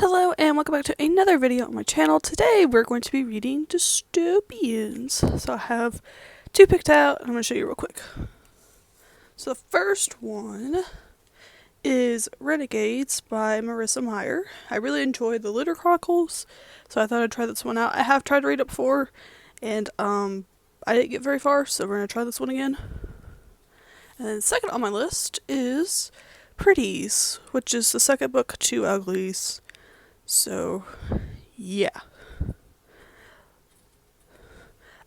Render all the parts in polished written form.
Hello and welcome back to another video on my channel. Today we're going to be reading Dystopians. So I have two picked out. I'm going to show you real quick. So the first one is Renegades by Marissa Meyer. I really enjoyed the Litter Chronicles, so I thought I'd try this one out. I have tried to read it before, and I didn't get very far, so we're going to try this one again. And then second on my list is Pretties, which is the second book to Uglies. So, yeah.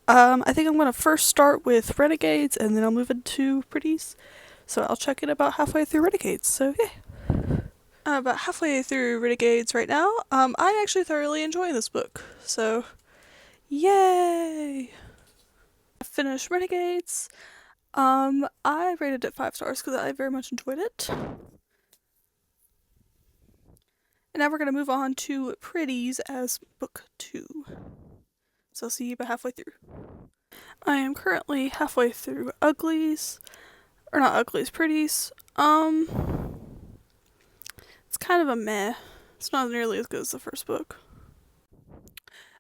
I think I'm going to first start with Renegades, and then I'll move into Pretties. So I'll check in about halfway through Renegades, so yeah. About halfway through Renegades right now. I'm actually thoroughly enjoying this book, so yay! I finished Renegades. I rated it 5 stars because I very much enjoyed it. And now we're going to move on to Pretties as book 2. So I'll see you about halfway through. I am currently halfway through Uglies. Or not Uglies, Pretties. It's kind of a meh. It's not nearly as good as the first book.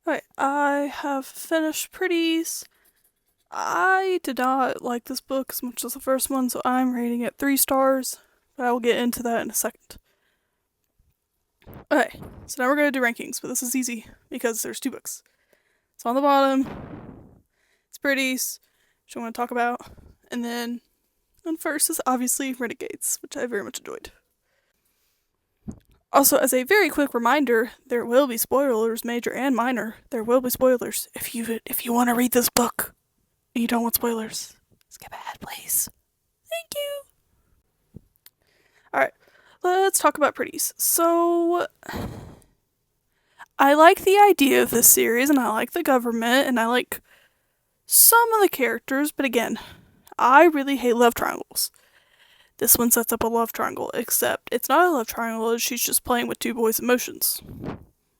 Alright, I have finished Pretties. I did not like this book as much as the first one, so I'm rating it 3 stars. But I will get into that in a second. Okay, so now we're going to do rankings, but this is easy because there's 2 books. So on the bottom, it's Pretties, which I want to talk about, and then on first is obviously Renegades, which I very much enjoyed. Also, as a very quick reminder, there will be spoilers, major and minor. There will be spoilers. If you want to read this book and you don't want spoilers, skip ahead, please. Thank you. Alright. Let's talk about Pretties. So, I like the idea of this series, and I like the government, and I like some of the characters, but again, I really hate love triangles. This one sets up a love triangle, except it's not a love triangle, she's just playing with 2 boys' emotions,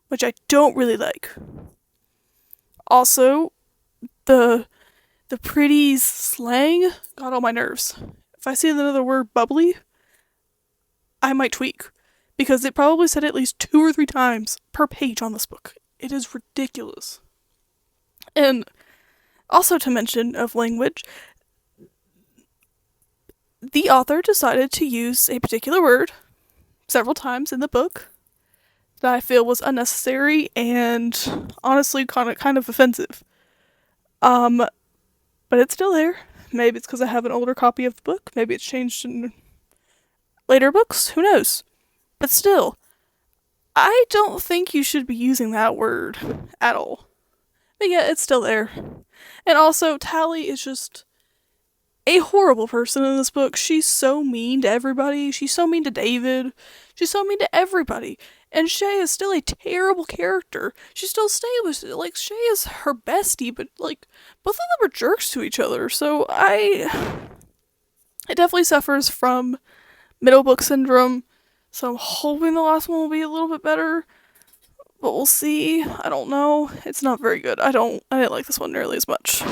which I don't really like. Also, the Pretties slang got on my nerves. If I see another word, bubbly, I might tweak, because it probably said at least 2 or 3 times per page on this book. It is ridiculous. And also to mention of language, the author decided to use a particular word several times in the book that I feel was unnecessary and honestly kind of offensive. But it's still there. Maybe it's because I have an older copy of the book. Maybe it's changed in later books, who knows? But still, I don't think you should be using that word at all. But yeah, it's still there. And also, Tally is just a horrible person in this book. She's so mean to everybody. She's so mean to David. She's so mean to everybody. And Shay is still a terrible character. She still stays with, like, Shay is her bestie, but, like, both of them are jerks to each other. So it definitely suffers from middle book syndrome, so I'm hoping the last one will be a little bit better, but we'll see. I don't know. It's not very good. I didn't like this one nearly as much.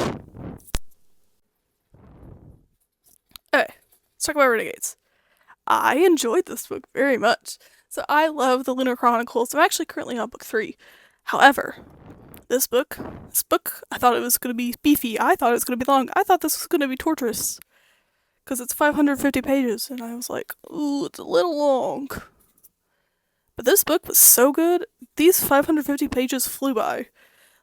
Okay, let's talk about Renegades. I enjoyed this book very much. So I love the Litter Chronicles. I'm actually currently on book 3. However, this book, I thought it was going to be beefy. I thought it was going to be long. I thought this was going to be torturous. Because it's 550 pages, and I was like, ooh, it's a little long. But this book was so good, these 550 pages flew by.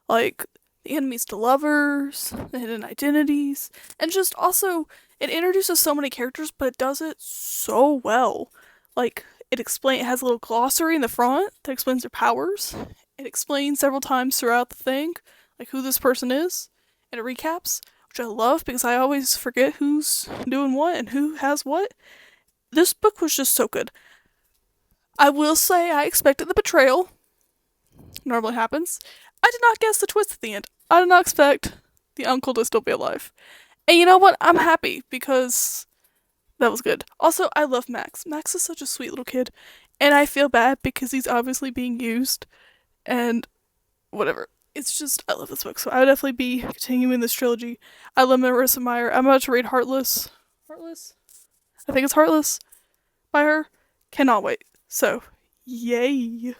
Like, the enemies to lovers, the hidden identities, and just also, it introduces so many characters, but it does it so well. Like, it has a little glossary in the front that explains their powers. It explains several times throughout the thing, like who this person is, and it recaps, which I love because I always forget who's doing what and who has what. This book was just so good. I will say I expected the betrayal. Normally happens. I did not guess the twist at the end. I did not expect the uncle to still be alive. And you know what? I'm happy because that was good. Also, I love Max. Max is such a sweet little kid. And I feel bad because he's obviously being used. And whatever. It's just, I love this book, so I would definitely be continuing this trilogy. I love Marissa Meyer. I'm about to read Heartless? I think it's Heartless by her. Cannot wait. So, yay.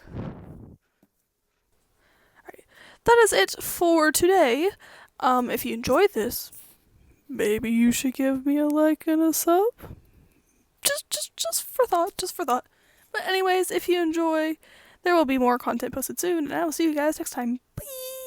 that is it for today. If you enjoyed this, maybe you should give me a like and a sub. Just for thought, just for thought. But anyways, if you enjoy, there will be more content posted soon, and I will see you guys next time. Bye!